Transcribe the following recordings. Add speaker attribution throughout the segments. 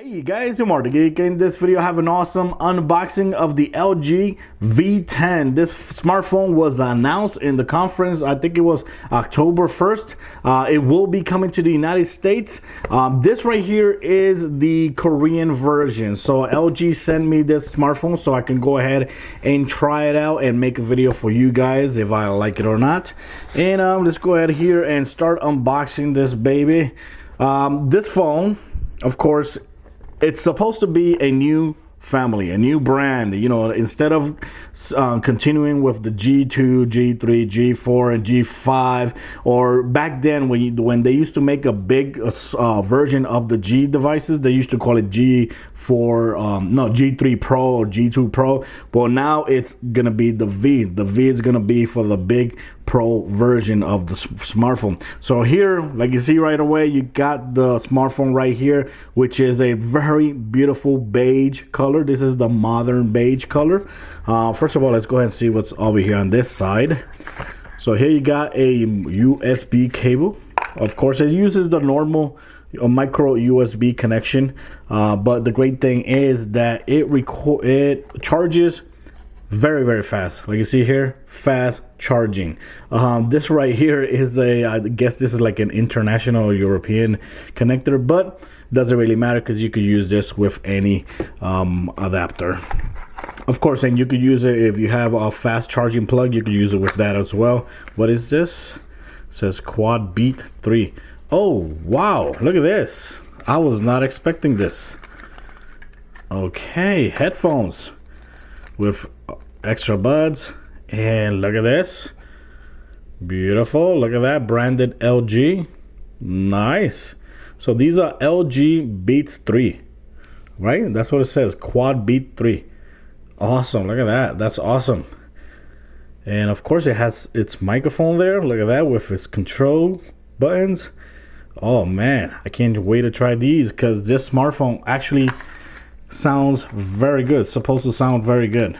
Speaker 1: Hey guys, I'm Marty Geek. In this video I have an awesome unboxing of the LG V10. This smartphone was announced in the conference, I think it was October 1st. It will be coming to the United States. This right here is the Korean version. So LG sent me this smartphone so I can go ahead and try it out and make a video for you guys if I like it or not. And let's go ahead here and start unboxing this baby. This phone, of course, it's supposed to be a new family, a new brand. You know, instead of continuing with the G2, G3, G4, and G5, or back then when they used to make a big version of the G devices, they used to call it G4, G3 Pro or G2 Pro. But now it's gonna be the V. The V is gonna be for the big Pro version of the smartphone. So here, like you see right away, you got the smartphone right here, which is a very beautiful beige color. This is the modern beige color. First of all, let's go ahead and see what's over here on this side. So here you got a USB cable. Of course, it uses the normal micro USB connection, but the great thing is that it charges very fast. Like you see here, fast charging. This right here is I guess this is like an international European connector, but doesn't really matter because you could use this with any adapter, of course. And you could use it if you have a fast charging plug, you could use it with that as well. What is this? It says Quad Beat 3. Oh wow, look at this. I was not expecting this. Okay, headphones with extra buds, and look at this, beautiful. Look at that, branded LG. Nice. So these are LG Beats 3, right? That's what it says, Quad Beat 3. Awesome. Look at that, that's awesome. And of course it has its microphone there. Look at that, with its control buttons. Oh man, I can't wait to try these because this smartphone actually sounds very good. It's supposed to sound very good.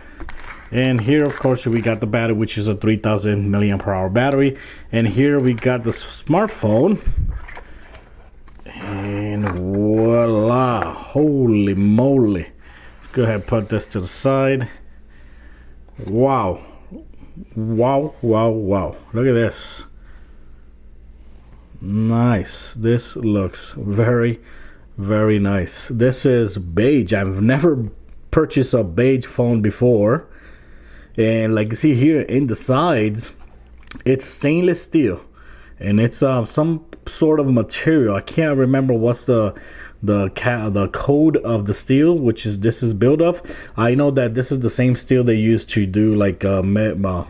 Speaker 1: And here, of course, we got the battery, which is a 3000 milliamp hour battery. And here we got the smartphone. And voila, holy moly. Let's go ahead and put this to the side. Wow. Wow. Look at this. Nice. This looks very nice. This is beige. I've never purchased a beige phone before. And like you see here in the sides, it's stainless steel, and it's some sort of material. I can't remember what's the code of the steel, which is this is built of. I know that this is the same steel they use to do like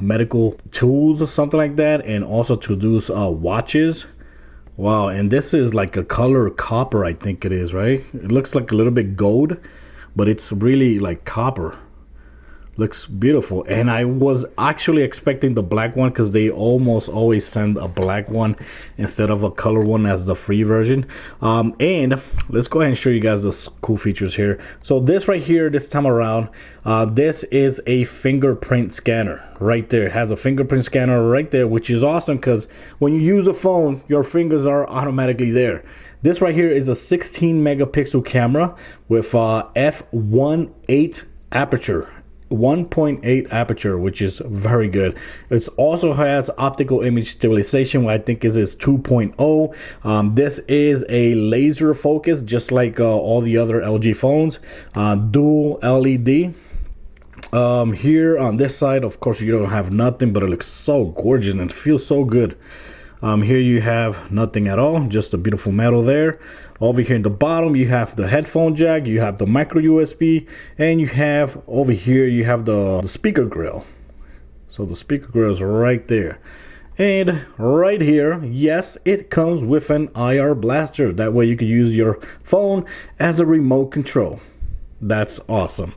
Speaker 1: medical tools or something like that, and also to do watches. Wow. And this is like a color copper, I think it is, right? It looks like a little bit gold, but it's really like copper. Looks beautiful. And I was actually expecting the black one because they almost always send a black one instead of a color one as the free version. And let's go ahead and show you guys the cool features here. So this right here, this time around, this is a fingerprint scanner right there. It has a fingerprint scanner right there, which is awesome because when you use a phone, your fingers are automatically there. This right here is a 16 megapixel camera with f1.8 aperture. 1.8 aperture, which is very good. It also has optical image stabilization, what I think is 2.0. This is a laser focus, just like all the other LG phones. Dual LED. Here on this side, of course, you don't have nothing, but it looks so gorgeous and it feels so good. Here you have nothing at all, just a beautiful metal there. Over here in the bottom, you have the headphone jack, you have the micro USB, and you have over here, you have the speaker grill. So the speaker grill is right there. And right here, yes, it comes with an IR blaster. That way you can use your phone as a remote control. That's awesome.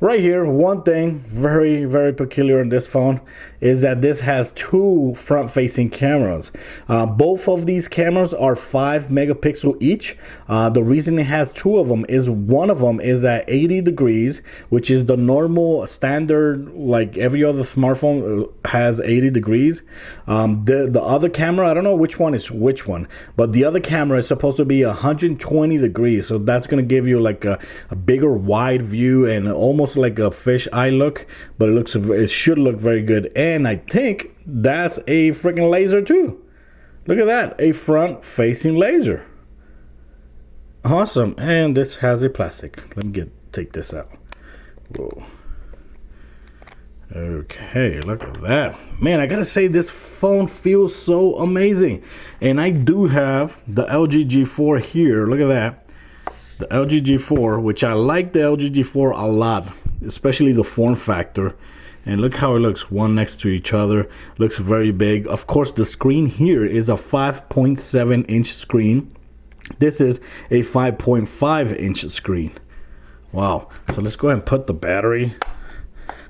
Speaker 1: right here, one thing very, very peculiar in this phone is that this has two front-facing cameras. Both of these cameras are 5 megapixel each. The reason it has two of them is one of them is at 80 degrees, which is the normal standard, like every other smartphone has 80 degrees. The other camera, I don't know which one is which one, but the other camera is supposed to be 120 degrees. So that's going to give you like a bigger wide view and almost like a fish eye look, but it should look very good. And I think that's a freaking laser too. Look at that, a front facing laser. Awesome. And this has a plastic. Let me take this out. Whoa. Okay, look at that. Man, I gotta say, this phone feels so amazing. And I do have the LG G4 here. Look at that. The LG G4, which I like the LG G4 a lot, especially the form factor. And look how it looks, one next to each other. Looks very big. Of course, the screen here is a 5.7 inch screen. This is a 5.5 inch screen. Wow. So let's go ahead and put the battery.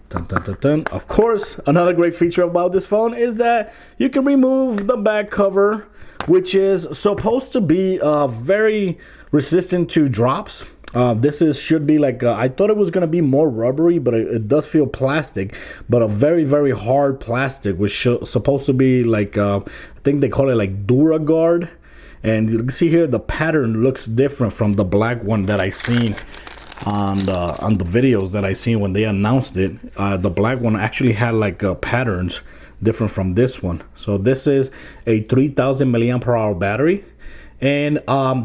Speaker 1: Dun, dun, dun, dun. Of course, another great feature about this phone is that you can remove the back cover, which is supposed to be very resistant to drops. This should be like, I thought it was going to be more rubbery, but it does feel plastic, but a very, very hard plastic, which is supposed to be like, I think they call it like DuraGuard. And you can see here, the pattern looks different from the black one that I seen on the videos that I seen when they announced it. The black one actually had like patterns different from this one. So this is a 3000 milliamp hour battery. And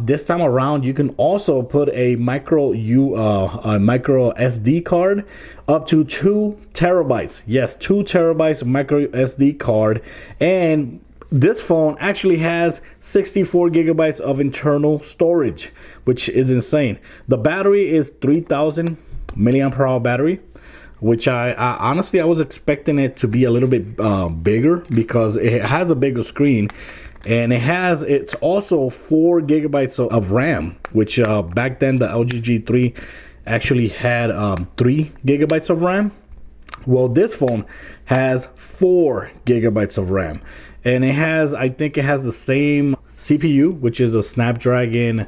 Speaker 1: this time around, you can also put a micro SD card up to 2 terabytes. Yes, 2 terabytes micro SD card. And this phone actually has 64 gigabytes of internal storage, which is insane. The battery is 3000 milliamp hour battery, which I honestly, I was expecting it to be a little bit bigger because it has a bigger screen. And it's also 4 gigabytes of RAM, which back then the LG G3 actually had 3 gigabytes of RAM. Well, this phone has 4 gigabytes of RAM. And I think it has the same CPU, which is a Snapdragon,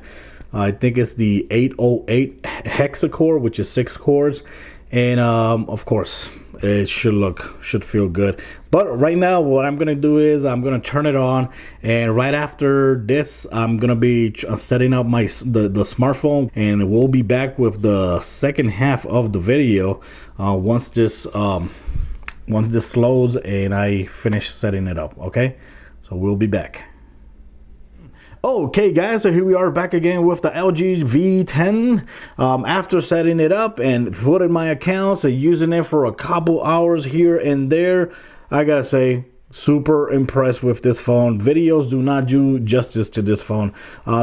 Speaker 1: I think it's the 808 hexa-core, which is 6 cores. And of course, it should feel good. But right now, what I'm gonna do is I'm gonna turn it on, and right after this, I'm gonna be setting up the smartphone, and we'll be back with the second half of the video once this loads and I finish setting it up. Okay, so we'll be back. Okay guys, so here we are back again with the LG V10. After setting it up and putting my accounts and using it for a couple hours here and there, I gotta say, super impressed with this phone. Videos do not do justice to this phone.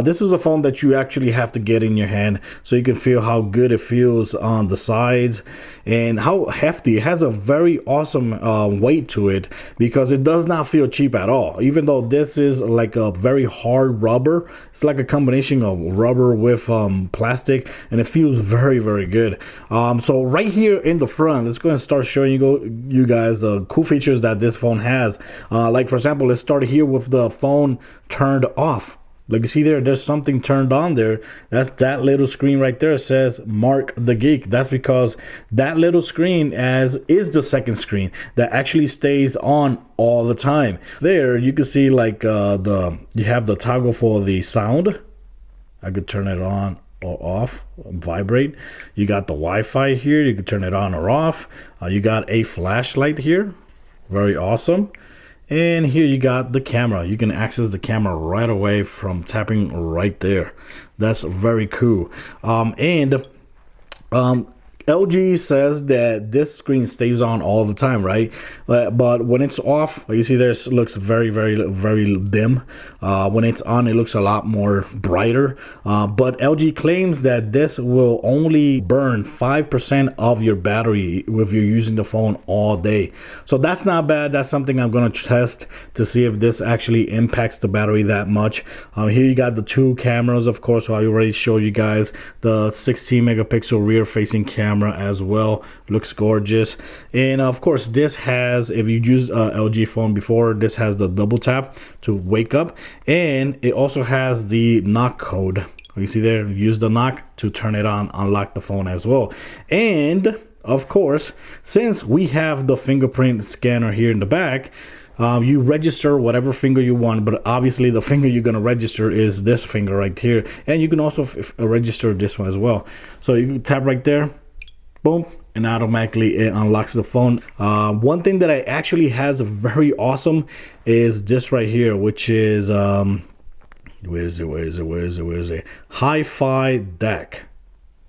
Speaker 1: This is a phone that you actually have to get in your hand so you can feel how good it feels on the sides and how hefty. It has a very awesome weight to it because it does not feel cheap at all. Even though this is like a very hard rubber, it's like a combination of rubber with plastic, and it feels very, very good. So right here in the front, let's go and start showing you guys the cool features that this phone has. Like for example, let's start here with the phone turned off. Like you see there's something turned on there. That's that little screen right there says Mark the Geek. That's because that little screen is the second screen that actually stays on all the time. There you can see like you have the toggle for the sound. I could turn it on or off, vibrate. You got the Wi-Fi here. You can turn it on or off. You got a flashlight here. Very awesome. And here you got the camera. You can access the camera right away from tapping right there. That's very cool. LG says that this screen stays on all the time, right? But when it's off, like you see there, it looks very, very, very dim. When it's on, it looks a lot more brighter. But LG claims that this will only burn 5% of your battery if you're using the phone all day. So that's not bad. That's something I'm going to test to see if this actually impacts the battery that much. Here you got the 2 cameras, of course. So I already showed you guys the 16 megapixel rear facing camera. camera as well. Looks gorgeous. And of course, this has, if you used LG phone before, this has the double tap to wake up, and it also has the knock code. You see there, use the knock to turn it on, unlock the phone as well. And of course, since we have the fingerprint scanner here in the back, you register whatever finger you want, but obviously the finger you're going to register is this finger right here. And you can also register this one as well. So you can tap right there, boom, and automatically it unlocks the phone. One thing that I actually has very awesome is this right here, which is where is it? Hi-Fi DAC.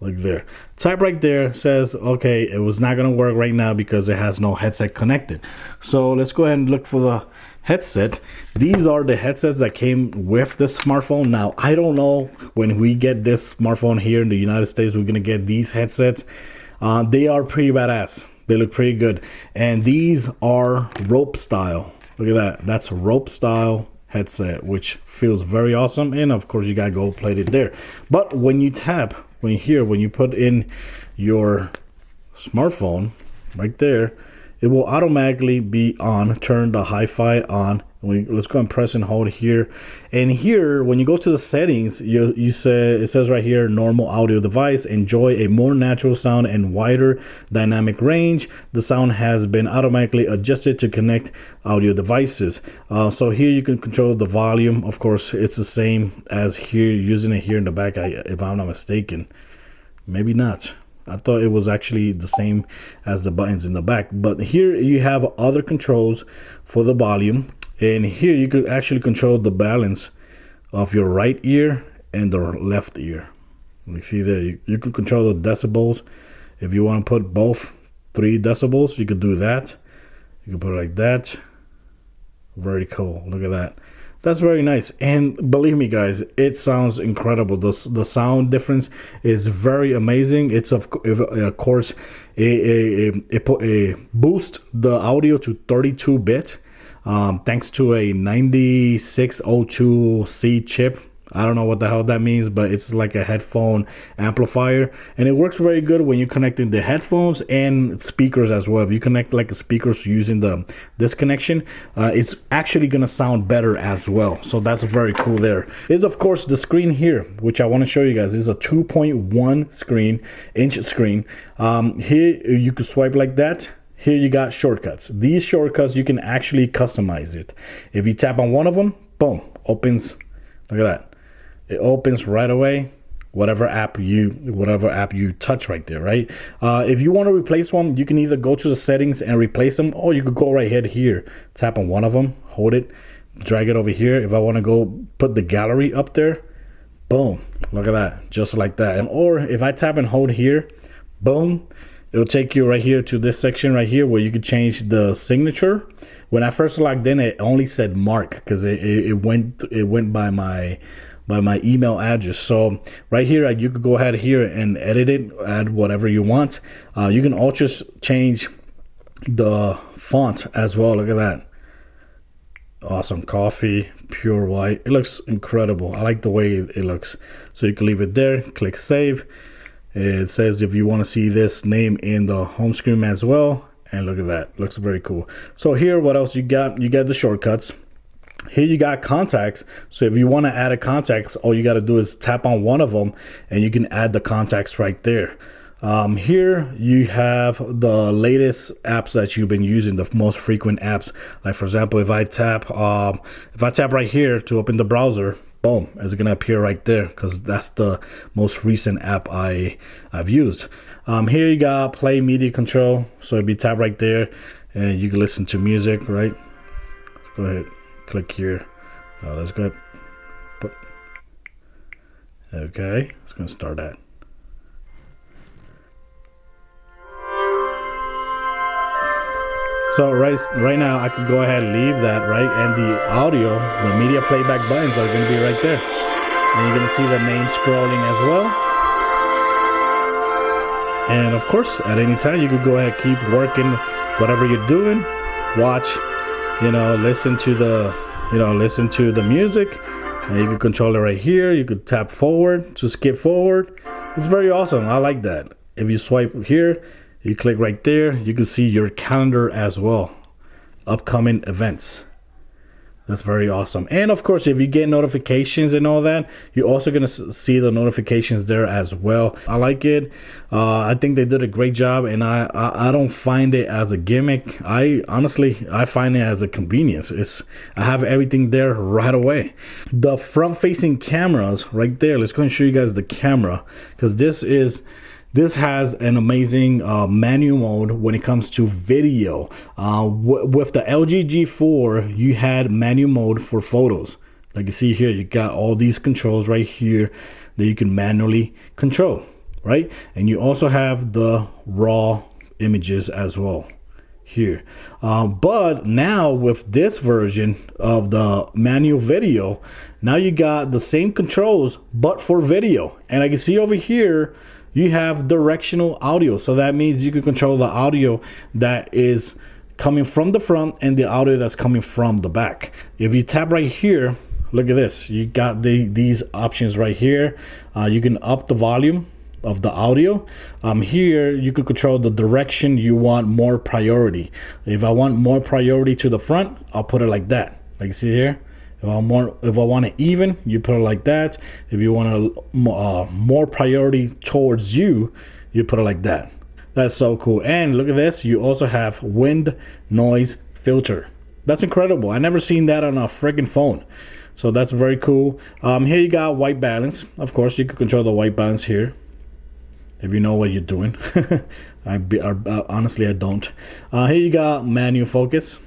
Speaker 1: Like there. Tap right there, says okay, it was not gonna work right now because it has no headset connected. So let's go ahead and look for the headset. These are the headsets that came with this smartphone. Now I don't know when we get this smartphone here in the United States, we're gonna get these headsets. They are pretty badass. They look pretty good, and these are rope style. Look at that. That's rope style headset, which feels very awesome. And of course, you got gold plated there. But when you tap, when you put in your smartphone right there, it will automatically be on. Turn the hi-fi on. Let's go and press and hold here. And here, when you go to the settings, it says right here, normal audio device, enjoy a more natural sound and wider dynamic range. The sound has been automatically adjusted to connect audio devices. So here you can control the volume. Of course, it's the same as here, using it here in the back, if I'm not mistaken. Maybe not. I thought it was actually the same as the buttons in the back. But here you have other controls for the volume. And here you could actually control the balance of your right ear and the left ear. You see there, you can control the decibels. If you want to put both 3 decibels, you could do that. You can put it like that. Very cool. Look at that. That's very nice. And believe me, guys, it sounds incredible. The sound difference is very amazing. It's of course it boosts the audio to 32-bit. Thanks to a 9602C chip. I don't know what the hell that means, but it's like a headphone amplifier, and it works very good when you're connecting the headphones and speakers as well. If you connect like the speakers using this connection, it's actually gonna sound better as well. So that's very cool. There is of course the screen here, which I want to show you guys. Is a 2.1 inch screen. Here you can swipe like that. Here you got shortcuts. These shortcuts, you can actually customize it. If you tap on one of them, boom, opens. Look at that. It opens right away. Whatever app you touch right there, right? If you want to replace one, you can either go to the settings and replace them, or you could go right here, tap on one of them, hold it, drag it over here. If I want to go put the gallery up there, boom, look at that, just like that. And or if I tap and hold here, boom, it'll take you right here to this section right here where you could change the signature. When I first logged in, it only said Mark because it went by my email address. So right here, you could go ahead here and edit it, add whatever you want. You can also change the font as well. Look at that. Awesome. Coffee, pure white. It looks incredible. I like the way it looks. So you can leave it there, click save. It says if you want to see this name in the home screen as well. And look at that. Looks very cool. So here, what else you got? You got the shortcuts. Here you got contacts. So if you want to add a contacts, all you got to do is tap on one of them and you can add the contacts right there. Here you have the latest apps that you've been using, the most frequent apps. Like for example, if I tap right here to open the browser, boom, it's gonna appear right there because that's the most recent app I've used. Here you got play media control. So if you tap right there and you can listen to music, right? Go ahead, click here. Now let's go ahead. Okay, it's gonna start that. So right now I could go ahead and leave that, right? And the audio, the media playback buttons are going to be right there. And you're going to see the name scrolling as well. And of course, at any time, you could go ahead and keep working whatever you're doing. Watch, listen to the music. And you can control it right here. You could tap forward to skip forward. It's very awesome. I like that. if you swipe here, you click right there, you can see your calendar as well, upcoming events. That's very awesome. And of course, if you get notifications and all that, you're also going to see the notifications there as well. I like it. I think they did a great job, and I don't find it as a gimmick. I find it as a convenience. I have everything there right away. The front facing cameras right there. Let's go and show you guys the camera, because this has an amazing manual mode when it comes to video. With the LG G4, you had manual mode for photos. Like you see here, you got all these controls right here that you can manually control, right? And you also have the raw images as well here. But now with this version of the manual video, now you got the same controls, but for video. And I can see over here, you have directional audio. So that means you can control the audio that is coming from the front and the audio that's coming from the back. If you tap right here, look at this. You got these options right here. You can up the volume of the audio. Here you can control the direction you want more priority. If I want more priority to the front, I'll put it like that. Like you see here. If I want it even, you put it like that. If you want more priority towards you, you put it like that. That's so cool. And look at this. You also have wind noise filter. That's incredible. I never seen that on a freaking phone. So that's very cool. Here you got white balance. Of course, you can control the white balance here, if you know what you're doing. Honestly, I don't. Here you got manual focus.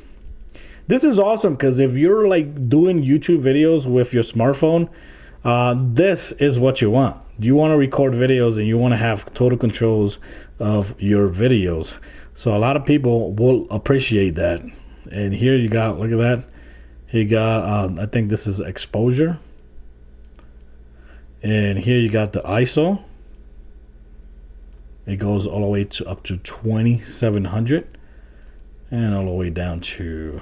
Speaker 1: This is awesome, because if you're like doing YouTube videos with your smartphone, this is what you want. You want to record videos and you want to have total controls of your videos. So a lot of people will appreciate that. And here you got, look at that. Here you got, I think this is exposure. And here you got the ISO. It goes all the way to up to 2700 and all the way down to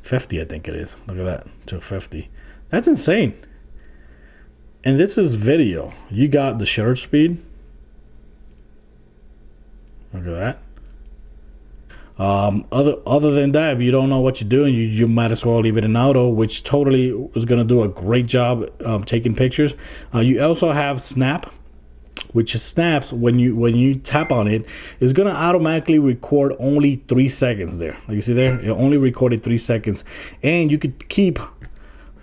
Speaker 1: 50, I think it is. Look at that, to 50. That's insane. And this is video. You got the shutter speed. Look at that. Other than that, if you don't know what you're doing, you might as well leave it in auto, which totally is going to do a great job taking pictures. You also have snap, which is snaps. When you tap on it, it's gonna automatically record only 3 seconds there. Like you see there, it only recorded 3 seconds, and you could keep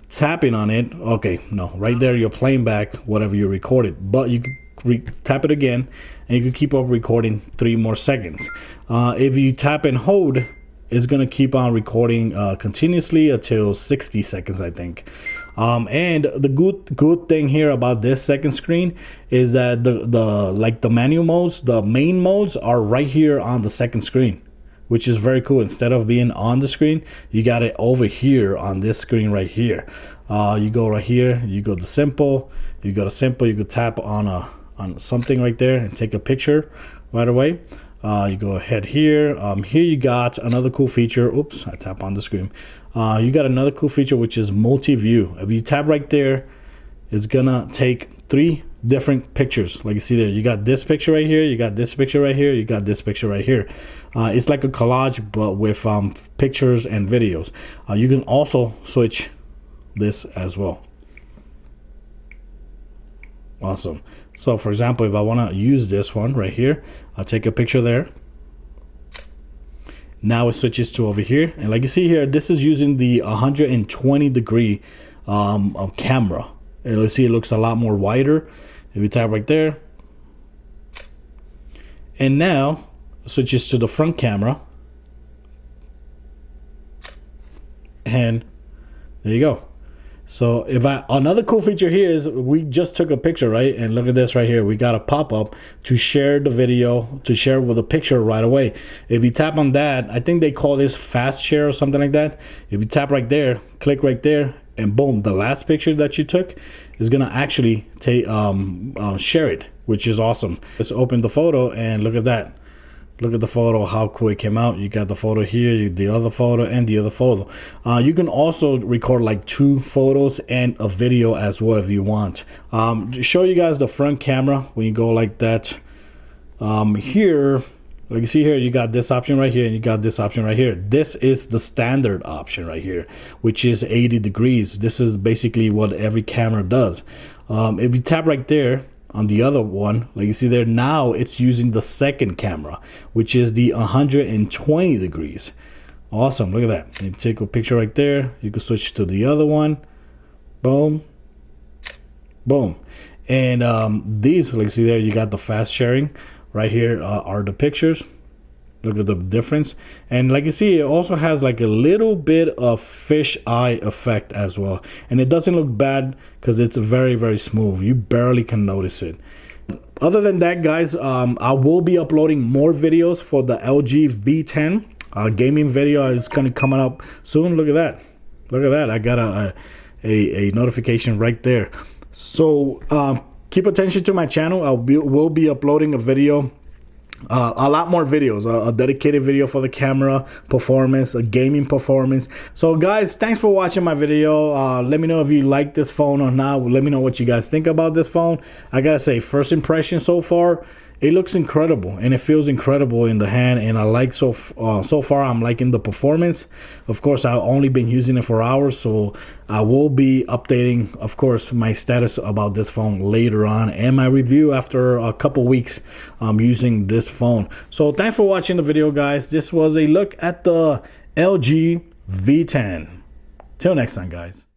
Speaker 1: tapping on it. Okay, no, right there you're playing back whatever you recorded, but you could tap it again and you can keep on recording 3 more seconds. If you tap and hold, it's gonna keep on recording continuously until 60 seconds, I think. And the good thing here about this second screen is that the manual modes, the main modes are right here on the second screen, which is very cool. Instead of being on the screen, you got it over here on this screen right here. You go right here, you go to simple, you could tap on something right there and take a picture right away. You go ahead here. Here you got another cool feature. Oops, I tap on the screen. You got another cool feature, which is multi-view. If you tap right there, it's gonna take 3 different pictures. Like you see there, you got this picture right here, you got this picture right here, you got this picture right here. It's like a collage, but with pictures and videos. You can also switch this as well. Awesome. So for example, if I want to use this one right here, I'll take a picture there. Now it switches to over here, and like you see here, this is using the 120 degree camera, and let's see, it looks a lot more wider. If you tap right there, and now switches to the front camera, and there you go. So another cool feature here is we just took a picture, right? And look at this right here. We got a pop-up to share the video, to share with a picture right away. If you tap on that, I think they call this fast share or something like that. If you tap right there, click right there, and boom, the last picture that you took is gonna actually share it, which is awesome. Let's open the photo and look at that. Look at the photo, how cool it came out. You got the photo here, the other photo, and the other photo. You can also record like 2 photos and a video as well if you want. To show you guys the front camera, when you go like that, Here, like you see here, you got this option right here, and you got this option right here. This is the standard option right here, which is 80 degrees. This is basically what every camera does. If you tap right there on the other one, like you see there, now it's using the second camera, which is the 120 degrees. Awesome, look at that. You take a picture right there, you can switch to the other one. Boom, boom. And these, like you see there, you got the fast sharing. Right here are the pictures. Look at the difference. And like you see, it also has like a little bit of fish eye effect as well. And it doesn't look bad because it's very, very smooth. You barely can notice it. Other than that, guys, I will be uploading more videos for the LG V10. Gaming video is going to come up soon. Look at that. Look at that. I got a notification right there. So keep attention to my channel. Will be uploading a video. A lot more videos, a dedicated video for the camera performance, a gaming performance. So guys, thanks for watching my video. Let me know if you like this phone or not. Let me know what you guys think about this phone. I gotta say, first impression so far, it looks incredible and it feels incredible in the hand, and I like so far I'm liking the performance. Of course, I've only been using it for hours, so I will be updating, of course, my status about this phone later on, and my review after a couple weeks using this phone. So thanks for watching the video, guys. This was a look at the LG V10. Till next time, guys.